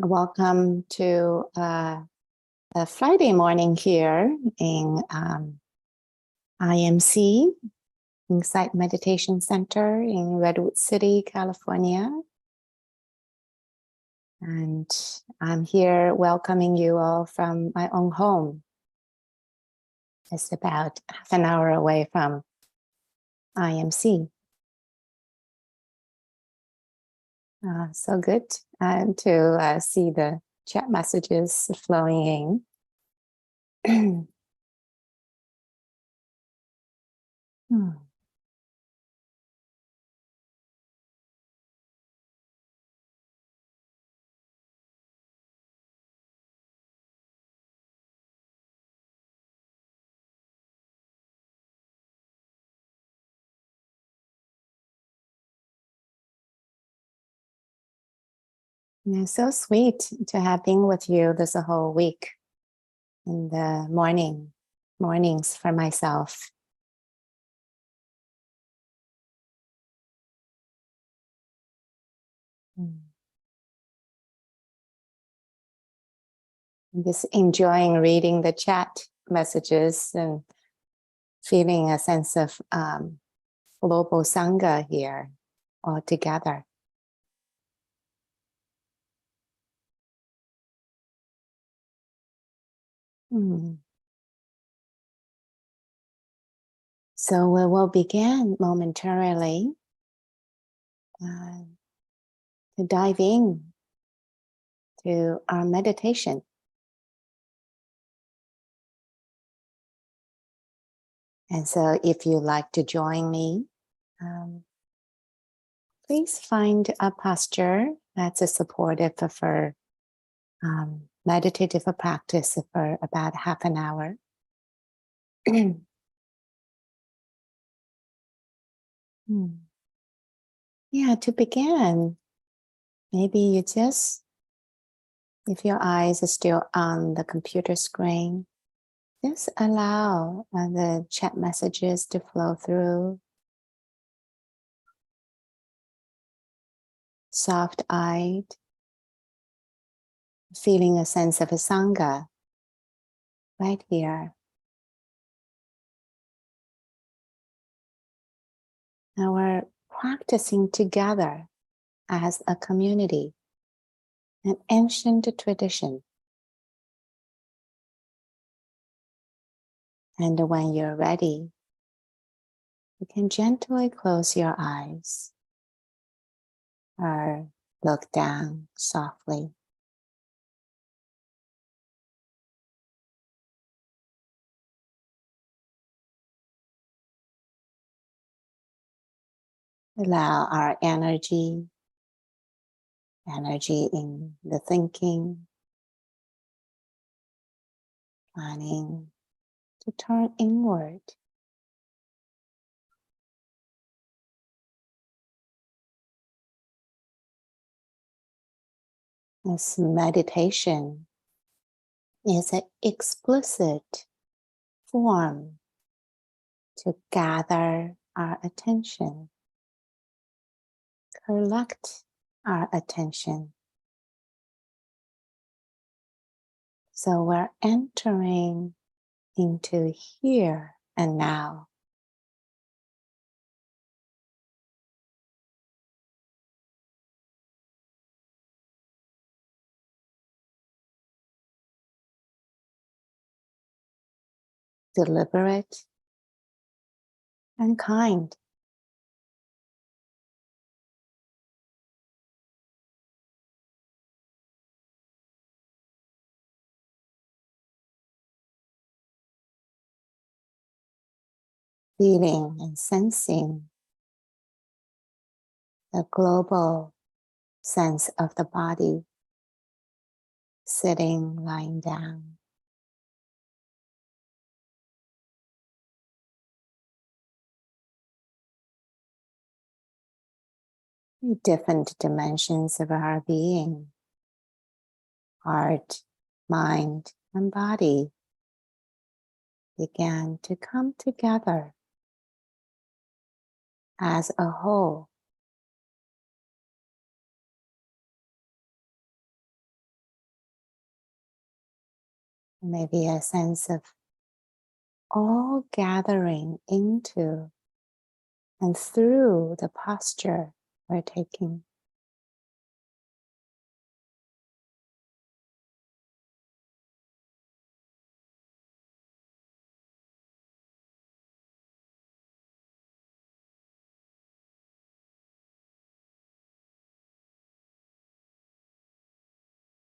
Welcome to a Friday morning here in IMC, Insight Meditation Center in Redwood City, California. And I'm here welcoming you all from my own home. It's about half an hour away from IMC. So good to see the chat messages flowing in. It's so sweet to have been with you this whole week in the mornings for myself. Just enjoying reading the chat messages and feeling a sense of global Sangha here all together. So we will begin momentarily to dive in to our meditation. And so if you'd like to join me, please find a posture that's supportive for meditative practice for about half an hour. Yeah, to begin, maybe you just, if your eyes are still on the computer screen, just allow the chat messages to flow through. Soft-eyed, feeling a sense of a Sangha right here. Now we're practicing together as a community, an ancient tradition. And when you're ready, you can gently close your eyes or look down softly. Allow our energy in the thinking, planning to turn inward. This meditation is an explicit form to gather our attention, collect our attention. So we're entering into here and now. Deliberate and kind. Feeling and sensing the global sense of the body, sitting, lying down. Different dimensions of our being, heart, mind, and body began to come together as a whole. Maybe a sense of all gathering into and through the posture we're taking.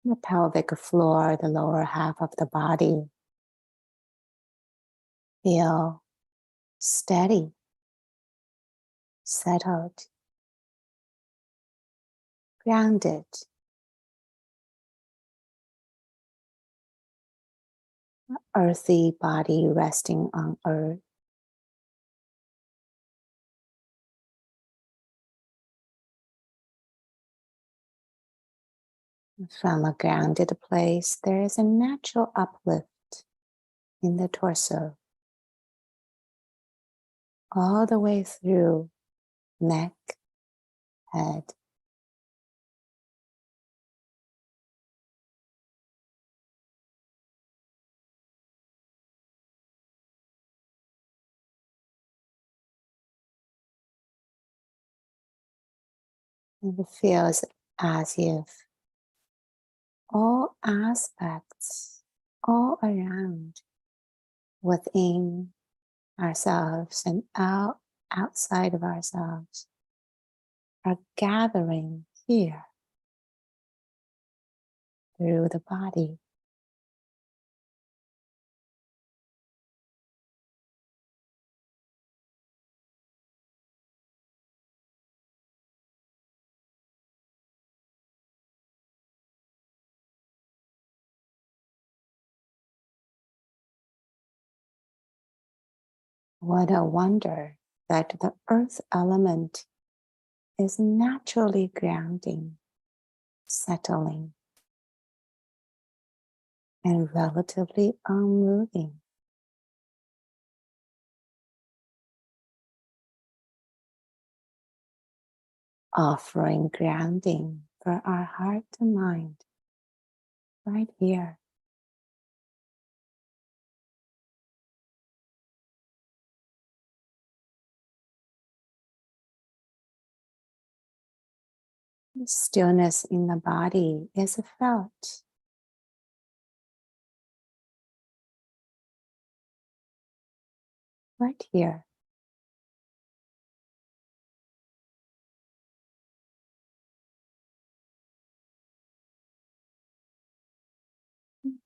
The pelvic floor, the lower half of the body, feel steady, settled, grounded. Earthy body resting on earth. From a grounded place, there is a natural uplift in the torso, all the way through neck, head. And it feels as if all aspects, all around, within ourselves and outside of ourselves, are gathering here through the body. What a wonder that the earth element is naturally grounding, settling, and relatively unmoving. Offering grounding for our heart and mind right here. The stillness in the body is felt. Right here.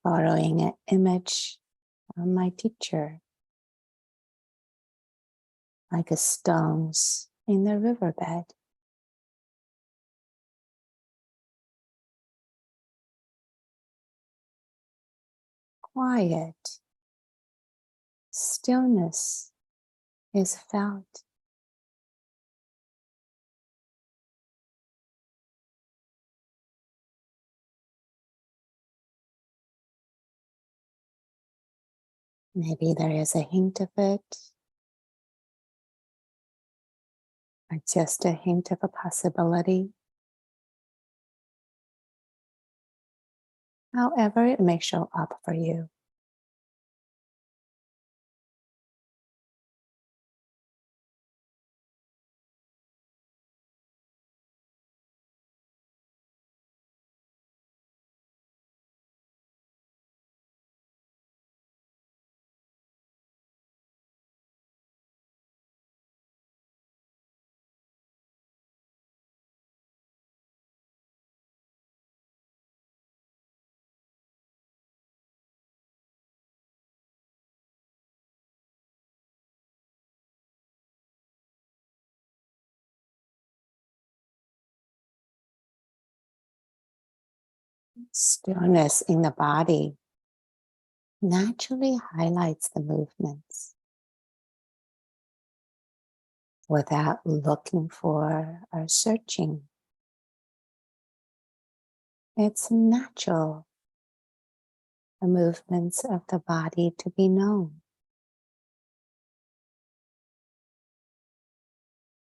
Borrowing an image from my teacher, like a stones in the riverbed. Quiet, stillness is felt. Maybe there is a hint of it, or just a hint of a possibility. However it may show up for you. Stillness in the body naturally highlights the movements without looking for or searching. It's natural, the movements of the body to be known.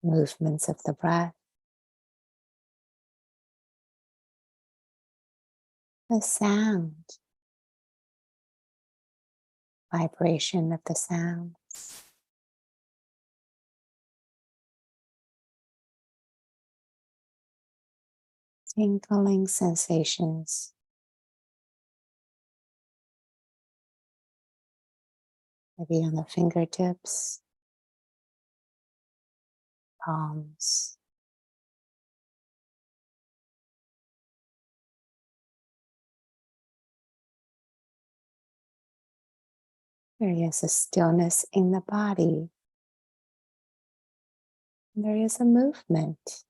Movements of the breath, the sound vibration of the sound. Tingling sensations. Maybe on the fingertips, palms. There is a stillness in the body. There is a movement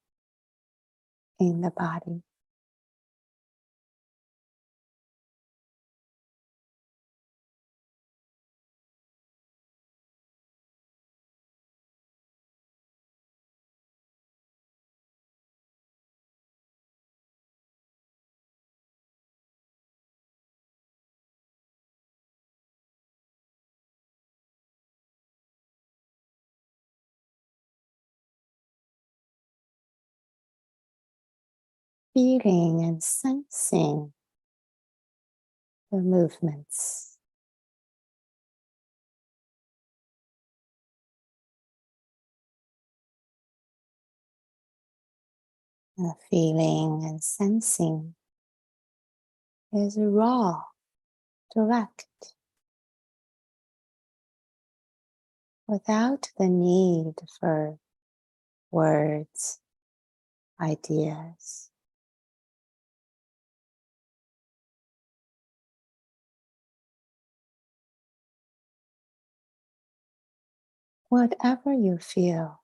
in the body. Feeling and sensing the movements. The feeling and sensing is raw, direct, without the need for words, ideas. Whatever you feel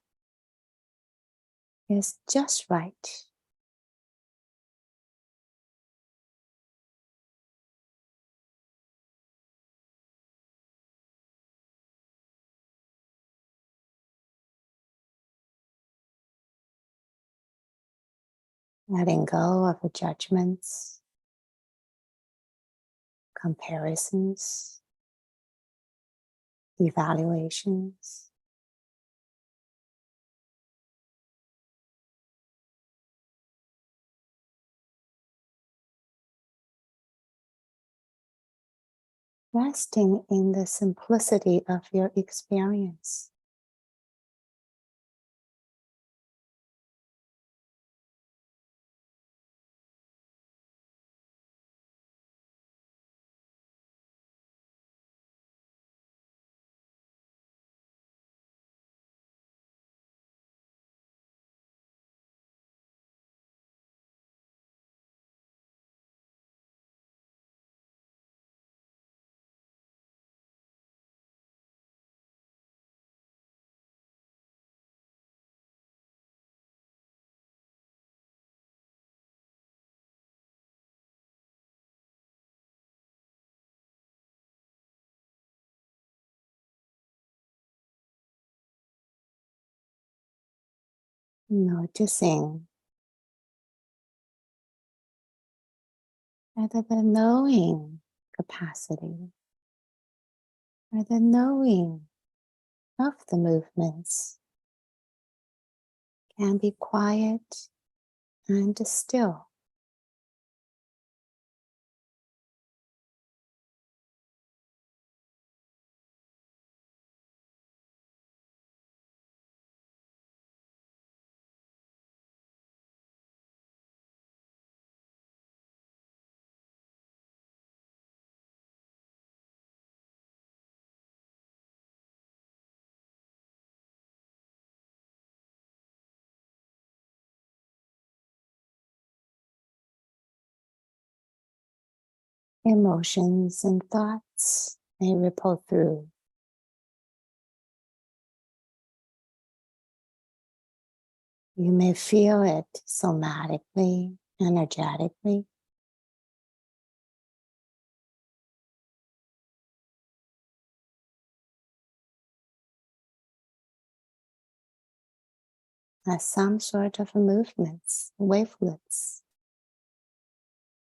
is just right. Letting go of the judgments, comparisons, evaluations. Resting in the simplicity of your experience. Noticing rather the knowing capacity, or the knowing of the movements can be quiet and still. Emotions and thoughts may ripple through. You may feel it somatically, energetically. As some sort of movements, wavelets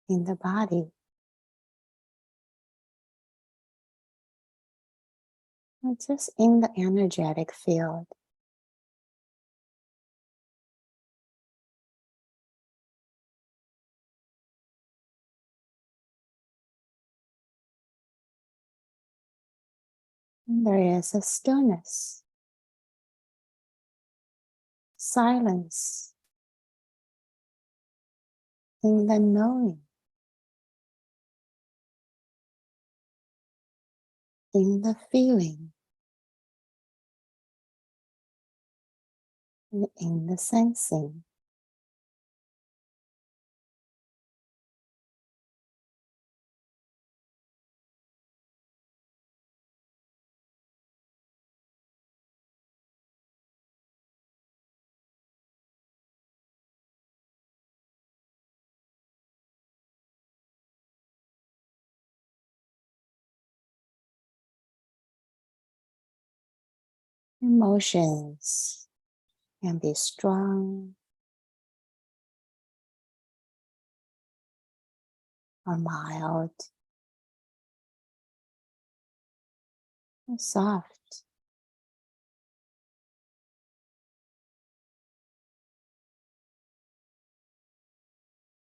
in the body, or just in the energetic field. And there is a stillness, silence in the knowing, in the feeling, and in the sensing. Emotions can be strong or mild or soft.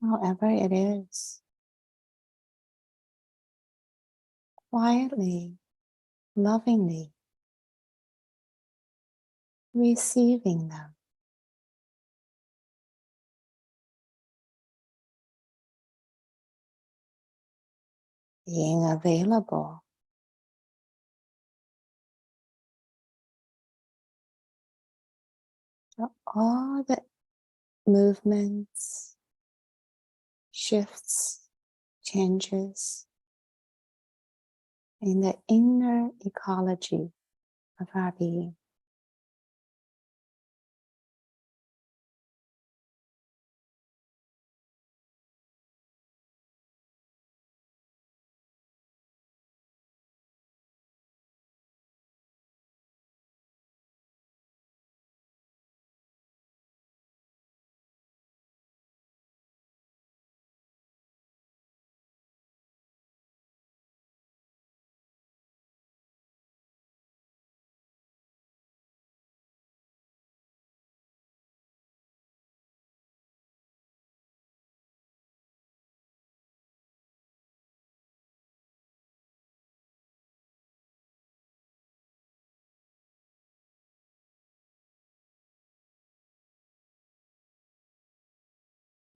However it is, quietly, lovingly receiving them, being available to all the movements, shifts, changes in the inner ecology of our being.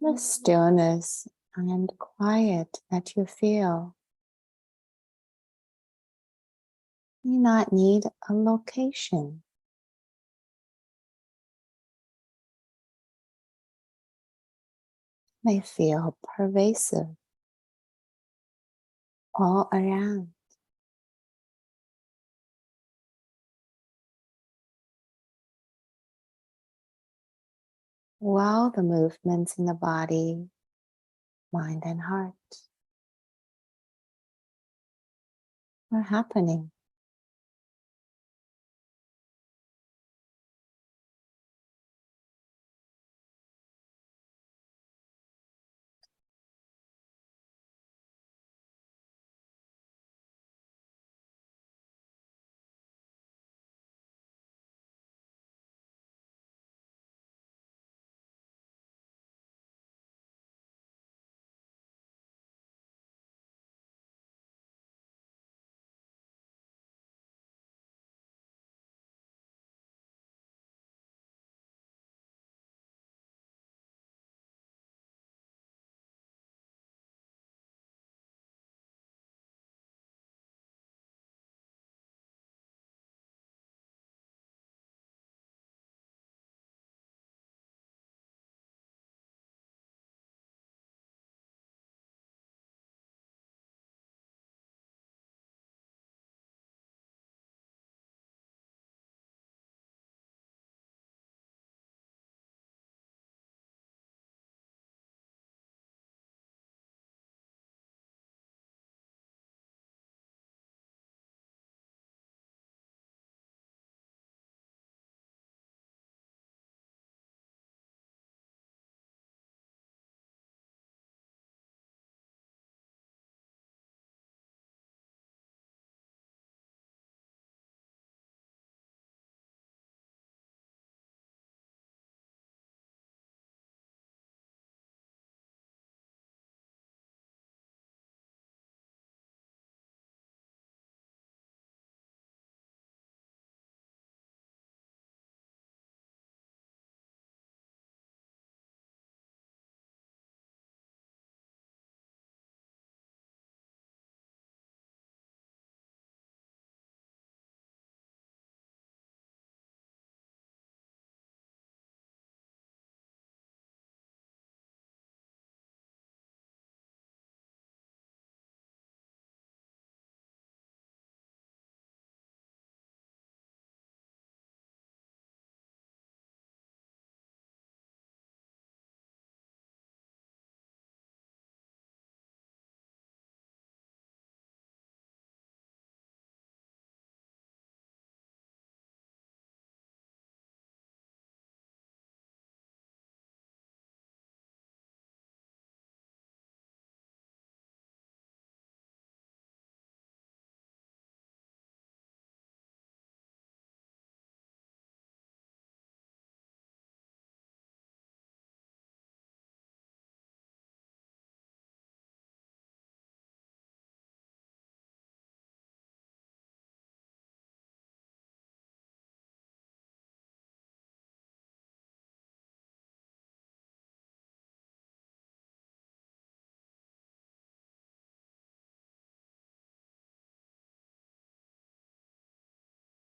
The stillness and quiet that you feel may not need a location. May feel pervasive all around. While the movements in the body, mind, and heart are happening.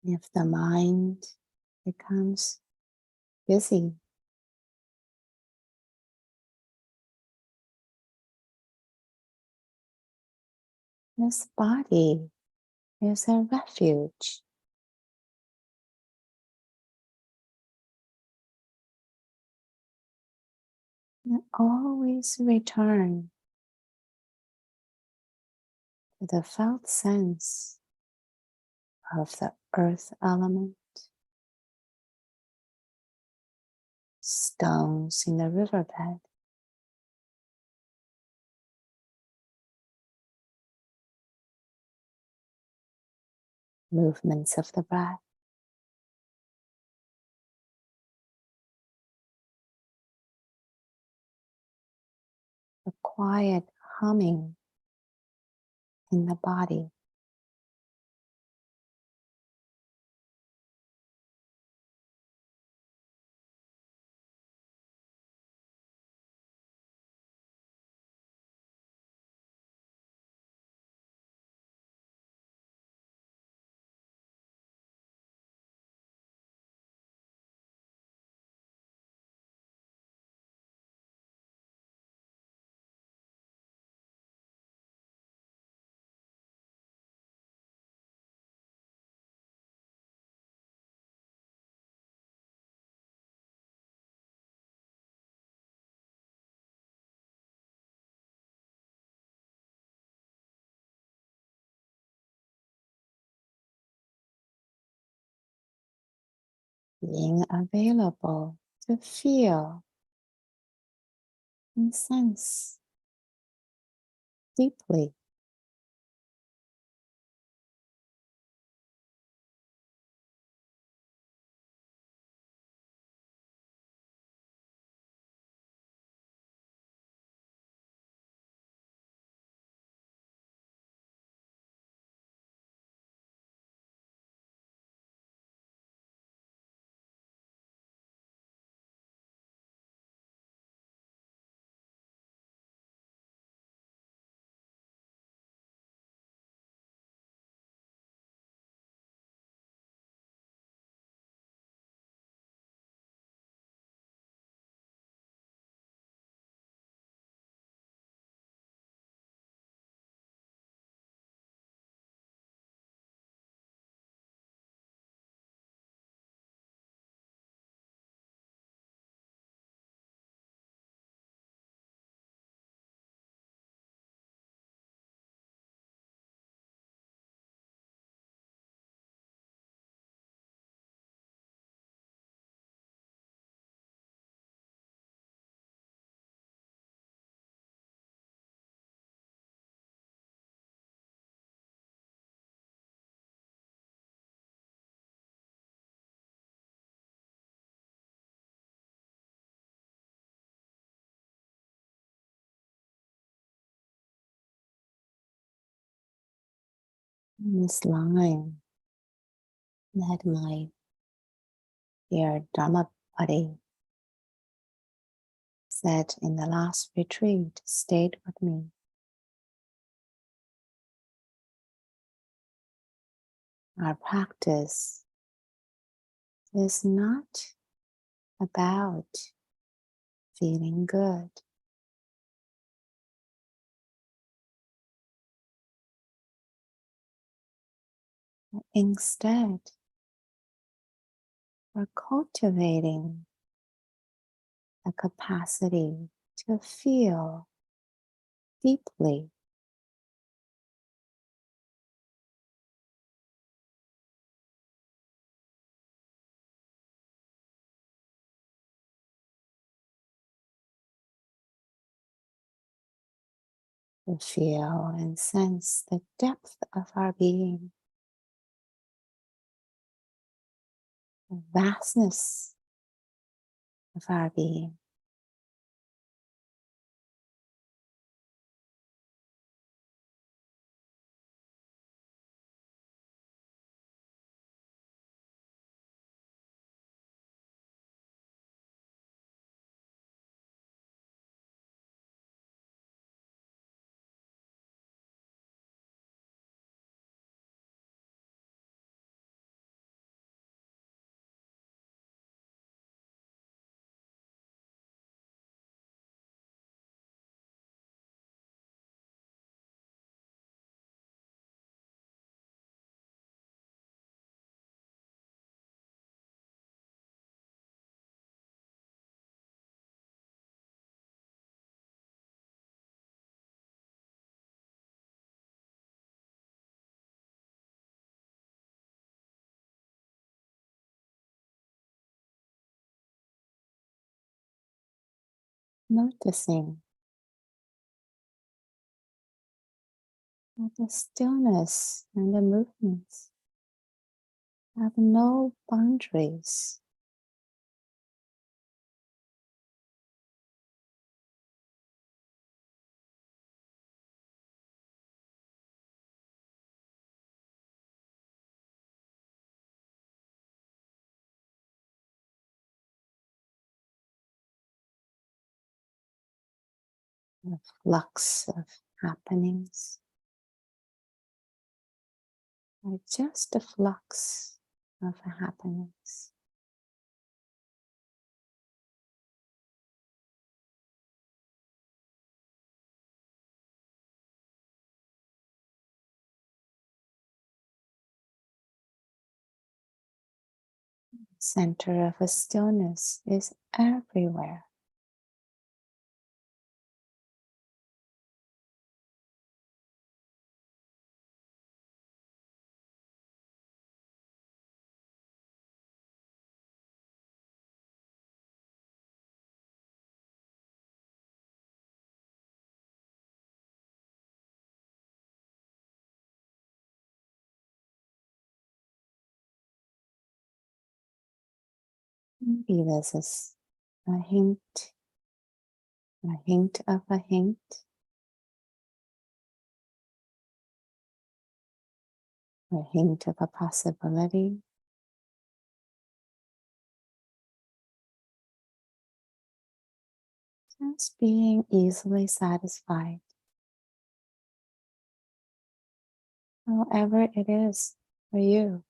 If the mind becomes busy, this body is a refuge. You always return to the felt sense of the earth element, stones in the riverbed, movements of the breath, the quiet humming in the body. Being available to feel and sense deeply. This line that my dear Dharma buddy said in the last retreat stayed with me. Our practice is not about feeling good. Instead, we're cultivating the capacity to feel deeply, to feel and sense the depth of our being, the vastness of our being. noticing that the stillness and the movements have no boundaries. The flux of happenings, or just the flux of happenings. Center of a stillness is everywhere. Maybe this is a hint of a hint, a hint of a possibility. Just being easily satisfied, however it is for you.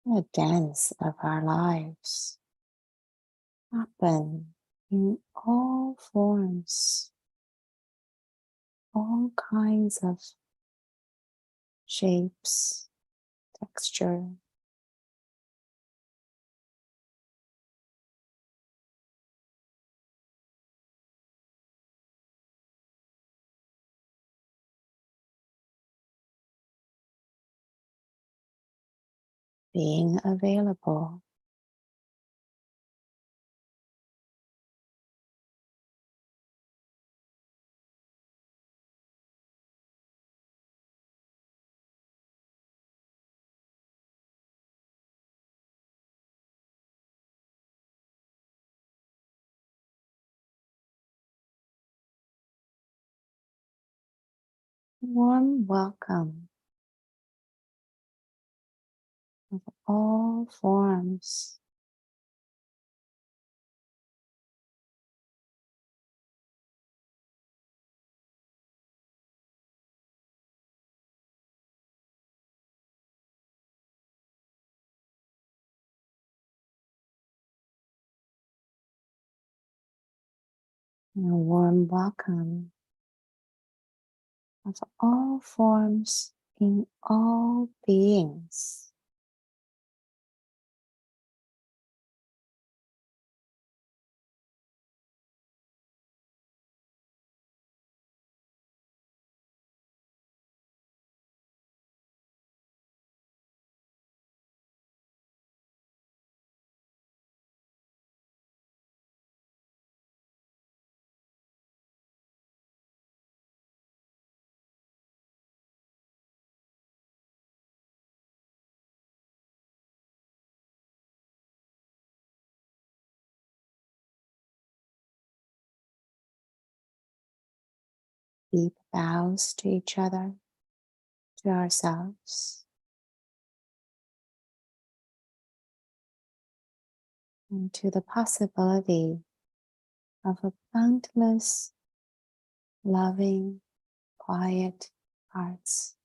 The dance of our lives happen in all forms, all kinds of shapes, texture. Being available, warm welcome of all forms, and a warm welcome of all forms in all beings. deep bows to each other, to ourselves, and to the possibility of a boundless, loving, quiet hearts.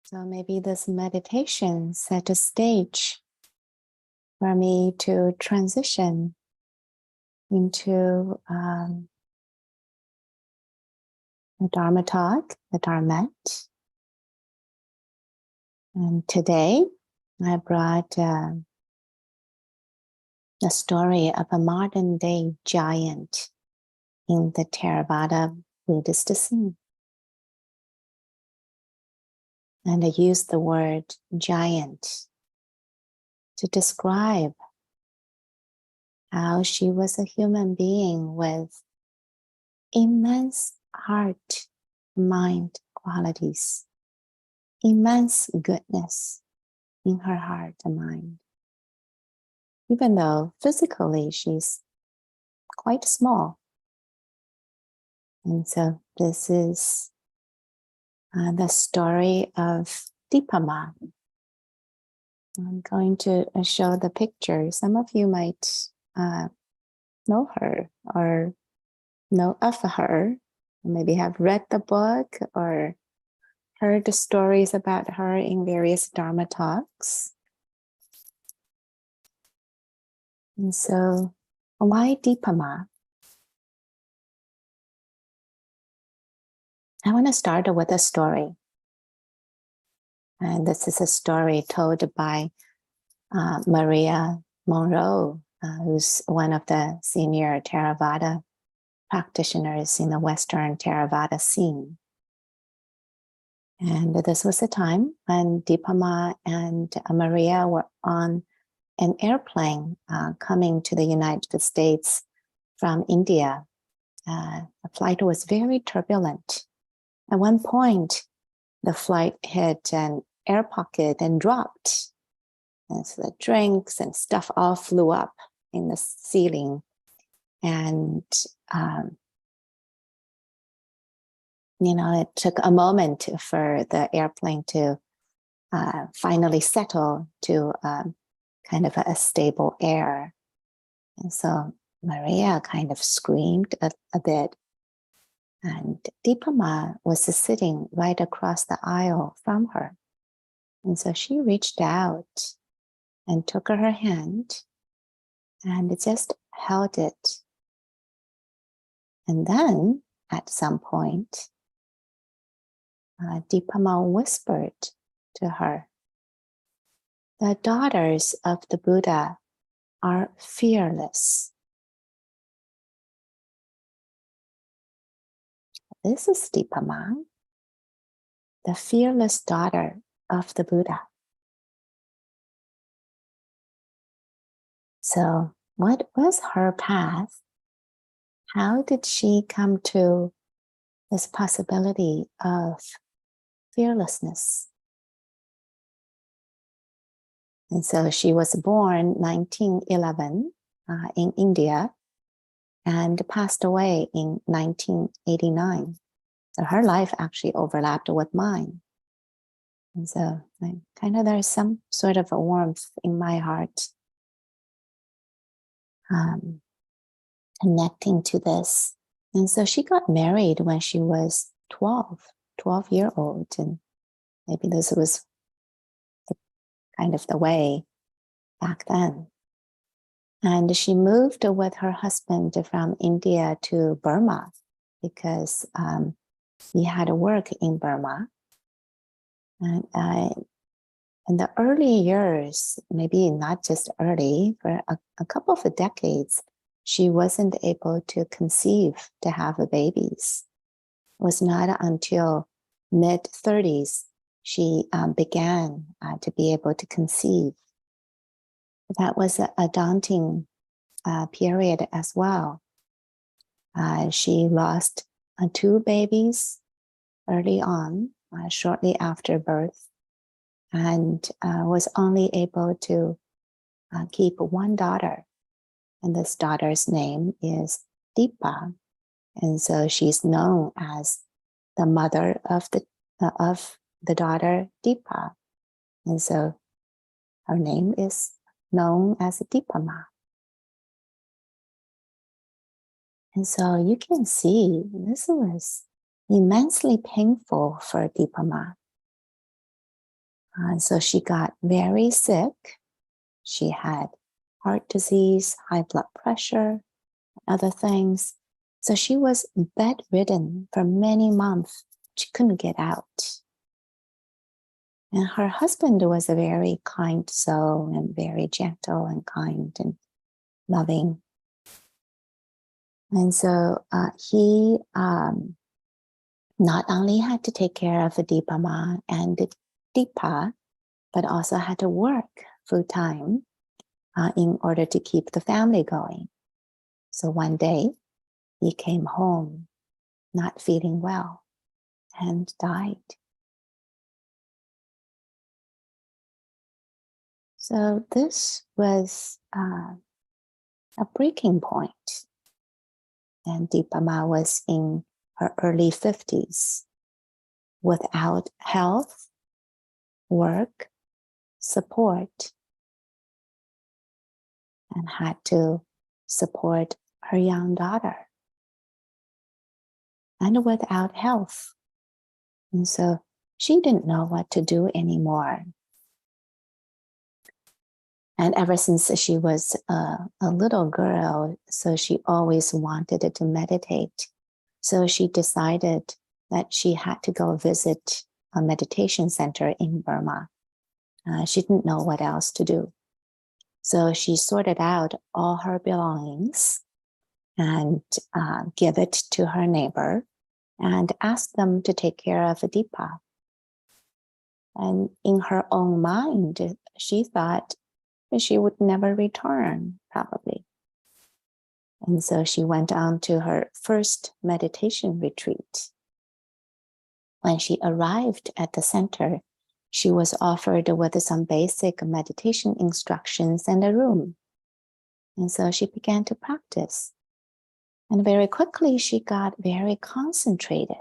So maybe this meditation set a stage for me to transition into the Dharma talk, the Dharmette. And today I brought the story of a modern day giant in the Theravada Buddhist scene. And I used the word giant to describe how she was a human being with immense heart, mind qualities, immense goodness in her heart and mind. Even though physically she's quite small. And so this is the story of Dipa. I'm going to show the picture. Some of you might know her or know of her, maybe have read the book or heard the stories about her in various Dharma talks. And so, why Dipa? I want to start with a story. And this is a story told by Maria Monroe, who's one of the senior Theravada practitioners in the Western Theravada scene. And this was a time when Dipa and Maria were on an airplane coming to the United States from India. The flight was very turbulent. At one point, the flight hit an air pocket and dropped. And so the drinks and stuff all flew up in the ceiling. And, it took a moment for the airplane to finally settle to kind of a stable air. And so Maria kind of screamed a bit. And Dipa was sitting right across the aisle from her. And so she reached out and took her hand and just held it. And then at some point, Dipa whispered to her, "The daughters of the Buddha are fearless." This is Dipa, the fearless daughter of the Buddha. So, what was her path? How did she come to this possibility of fearlessness? And so she was born 1911 in India and passed away in 1989. So her life actually overlapped with mine. And so kind of there's some sort of a warmth in my heart connecting to this. And so she got married when she was 12 year old. And maybe this was kind of the way back then. And she moved with her husband from India to Burma because he had to work in Burma. And in the early years, maybe not just early, for a couple of decades, she wasn't able to conceive, to have babies. It was not until mid-30s she began to be able to conceive. That was a daunting period as well. She lost 2 babies early on, shortly after birth, and was only able to keep 1 daughter. And this daughter's name is Dipa. And so she's known as the mother of the daughter Dipa. And so her name is known as Dipa Ma. And so you can see this was immensely painful for Dipa Ma. And so she got very sick. She had heart disease, high blood pressure, other things. So she was bedridden for many months. She couldn't get out. And her husband was a very kind soul and very gentle and kind and loving. And so he not only had to take care of Dipa Ma and Dipa, but also had to work full time in order to keep the family going. So one day he came home not feeling well and died. So this was a breaking point. And Dipa Ma was in her early 50s without health, work, support, and had to support her young daughter. And without health. And so she didn't know what to do anymore. And ever since she was a little girl, so she always wanted to meditate. So she decided that she had to go visit a meditation center in Burma. She didn't know what else to do. So she sorted out all her belongings and gave it to her neighbor and asked them to take care of Dipa. And in her own mind, she thought she would never return, probably. And so she went on to her first meditation retreat. When she arrived at the center, she was offered with some basic meditation instructions and a room. And so she began to practice. And very quickly, she got very concentrated.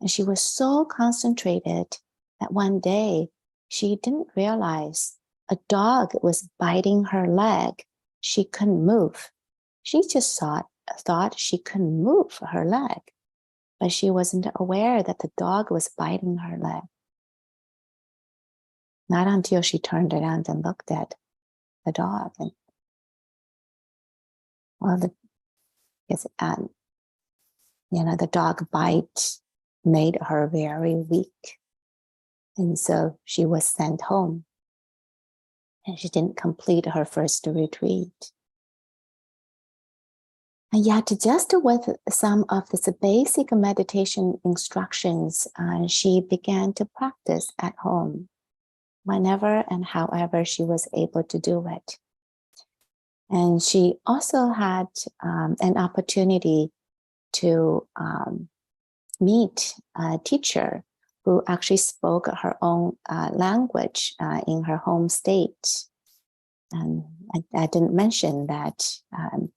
And she was so concentrated that one day she didn't realize a dog was biting her leg. She couldn't move. She just thought she couldn't move her leg, but she wasn't aware that the dog was biting her leg. Not until she turned around and looked at the dog. And well, the dog bite made her very weak. And so she was sent home. And she didn't complete her first retreat. And yet, just with some of the basic meditation instructions, she began to practice at home, whenever and however she was able to do it. And she also had an opportunity to meet a teacher who actually spoke her own language in her home state. And I didn't mention that, and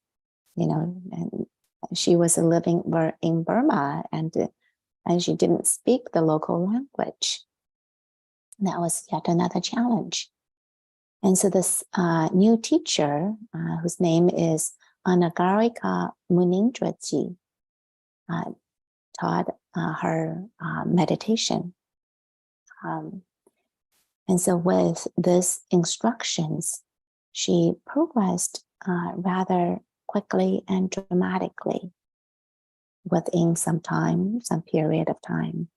she was living in Burma and she didn't speak the local language. That was yet another challenge. And so this new teacher, whose name is Anagarika Munindraji, taught her meditation. And so with these instructions, she progressed rather quickly and dramatically within some period of time.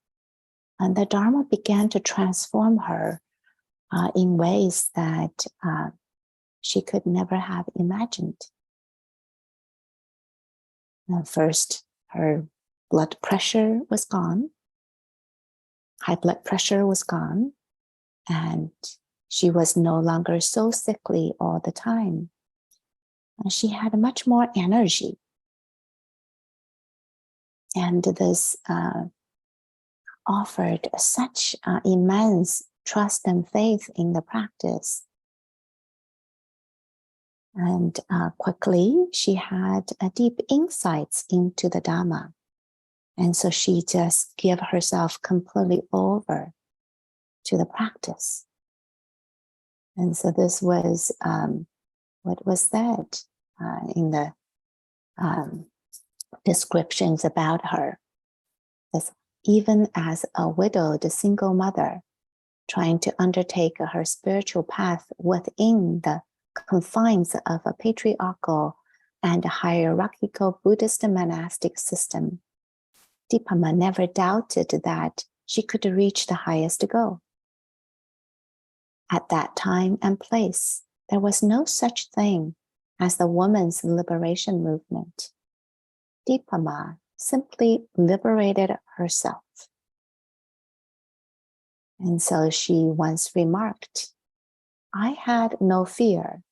And the Dharma began to transform her in ways that she could never have imagined. First, her blood pressure was gone. High blood pressure was gone. And she was no longer so sickly all the time. And she had much more energy. And this offered such immense trust and faith in the practice. And quickly, she had deep insights into the Dhamma. And so she just gave herself completely over to the practice. And so this was what was said in the descriptions about her. As even as a widowed single mother trying to undertake her spiritual path within the confines of a patriarchal and hierarchical Buddhist monastic system, Dipa never doubted that she could reach the highest goal. At that time and place, there was no such thing as the women's liberation movement. Dipa simply liberated herself. And so she once remarked, "I had no fear,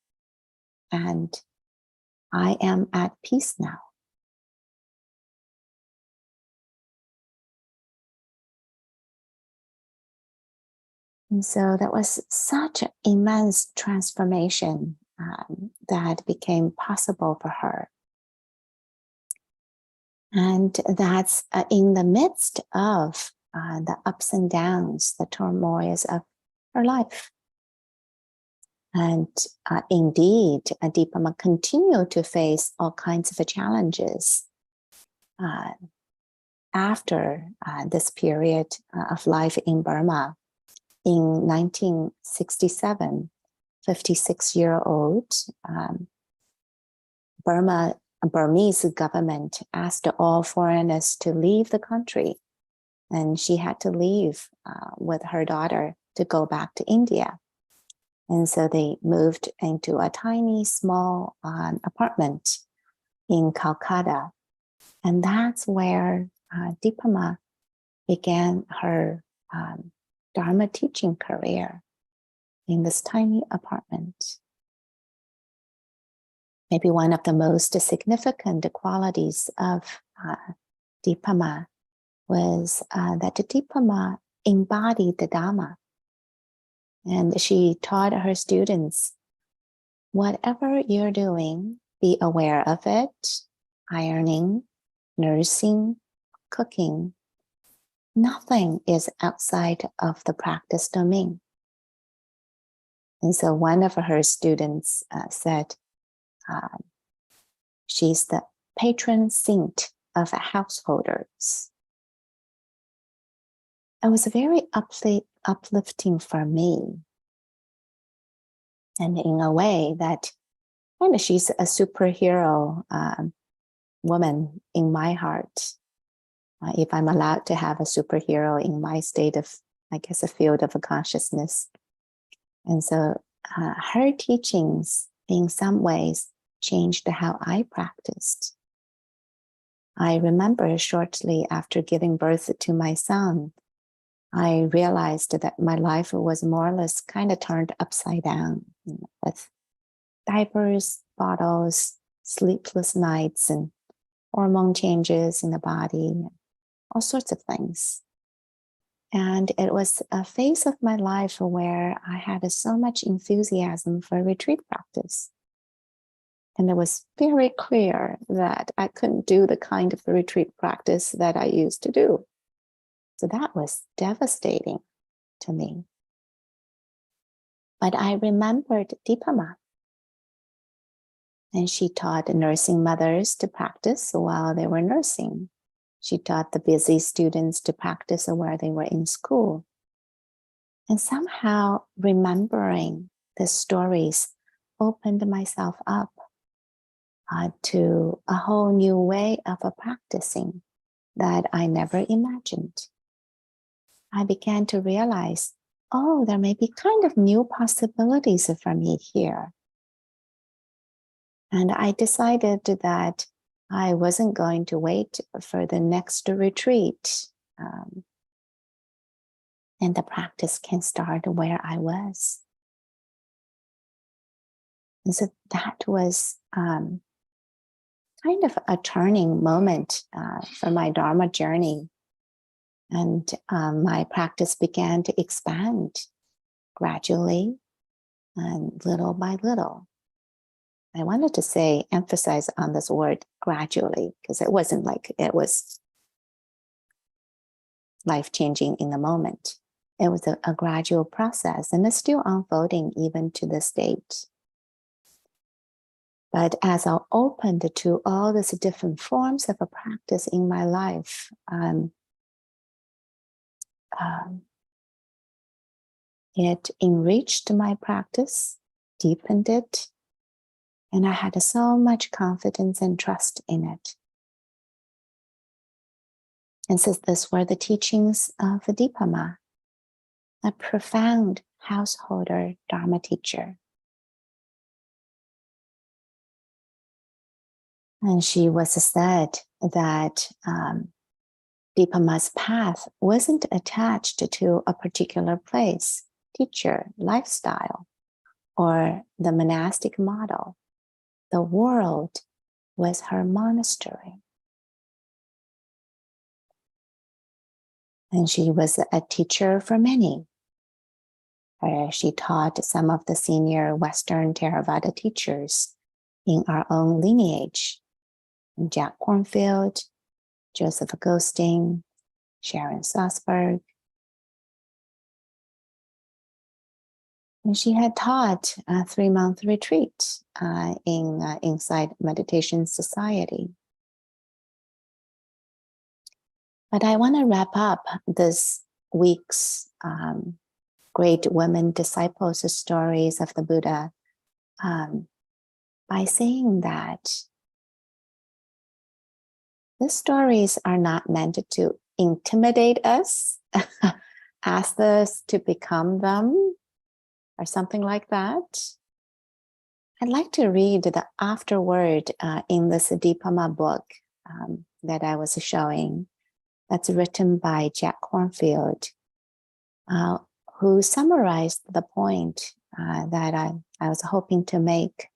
and I am at peace now." And so that was such an immense transformation that became possible for her. And that's in the midst of the ups and downs, the turmoils of her life. And indeed, Dipa continued to face all kinds of challenges after this period of life in Burma. In 1967, 56-year-old Burmese government asked all foreigners to leave the country, and she had to leave with her daughter to go back to India. And so they moved into a tiny, small apartment in Calcutta. And that's where Dipa began her Dharma teaching career, in this tiny apartment. Maybe one of the most significant qualities of Dipa was that Dipa embodied the Dhamma. And she taught her students, whatever you're doing, be aware of it. Ironing, nursing, cooking, nothing is outside of the practice domain. And so one of her students said, she's the patron saint of householders. It was very uplifting for me. And in a way that kind of she's a superhero woman in my heart. If I'm allowed to have a superhero in my state of, I guess, a field of consciousness. And so her teachings in some ways changed how I practiced. I remember shortly after giving birth to my son, I realized that my life was more or less kind of turned upside down, with diapers, bottles, sleepless nights, and hormone changes in the body, all sorts of things. And it was a phase of my life where I had so much enthusiasm for retreat practice. And it was very clear that I couldn't do the kind of retreat practice that I used to do. So that was devastating to me. But I remembered Dipa, and she taught nursing mothers to practice while they were nursing. She taught the busy students to practice while they were in school. And somehow remembering the stories opened myself up to a whole new way of practicing that I never imagined. I began to realize, oh, there may be kind of new possibilities for me here. And I decided that I wasn't going to wait for the next retreat. And the practice can start where I was. And so that was kind of a turning moment for my Dharma journey. And my practice began to expand gradually and little by little. I wanted to emphasize on this word gradually, because it wasn't like it was life-changing in the moment. It was a gradual process, and it's still unfolding even to this date. But as I opened to all these different forms of a practice in my life, it enriched my practice, deepened it, and I had so much confidence and trust in it. And so these were the teachings of Dipa, a profound householder Dharma teacher. And she was said that Dipama's path wasn't attached to a particular place, teacher, lifestyle, or the monastic model. The world was her monastery. And she was a teacher for many. She taught some of the senior Western Theravada teachers in our own lineage. Jack Kornfield, Joseph Goldstein, Sharon Salzberg. And she had taught a 3-month retreat in Insight Meditation Society. But I want to wrap up this week's great women disciples stories of the Buddha by saying that the stories are not meant to intimidate us, ask us to become them, or something like that. I'd like to read the afterword in this Dipama book that I was showing. That's written by Jack Kornfield, who summarized the point that I was hoping to make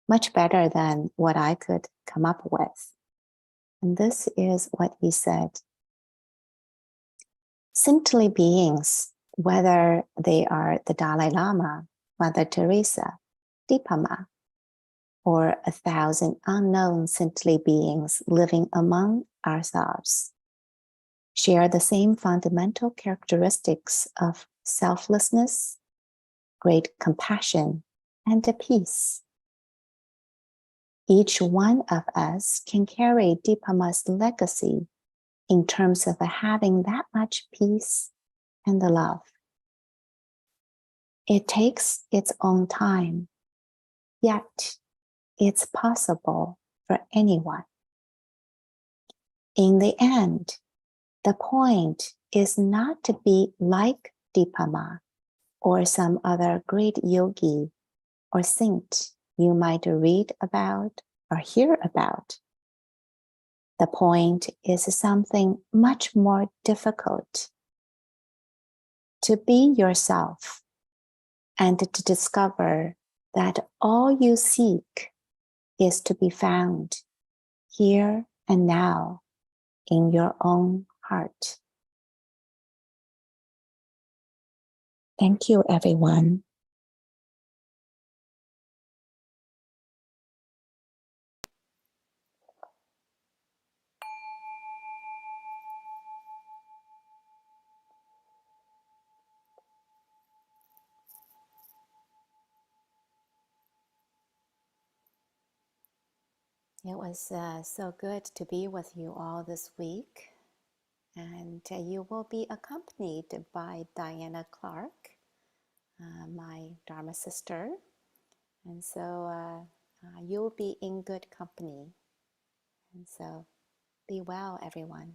much better than what I could come up with. And this is what he said. Saintly beings, whether they are the Dalai Lama, Mother Teresa, Dipama, or 1,000 unknown saintly beings living among ourselves, share the same fundamental characteristics of selflessness, great compassion, and peace. Each one of us can carry Dipama's legacy in terms of having that much peace and love. It takes its own time, yet it's possible for anyone. In the end, the point is not to be like Dipama or some other great yogi or saint you might read about or hear about. The point is something much more difficult: to be yourself and to discover that all you seek is to be found here and now in your own heart. Thank you, everyone. It was so good to be with you all this week. And you will be accompanied by Diana Clark, my Dharma sister. And so you'll be in good company. And so be well, everyone.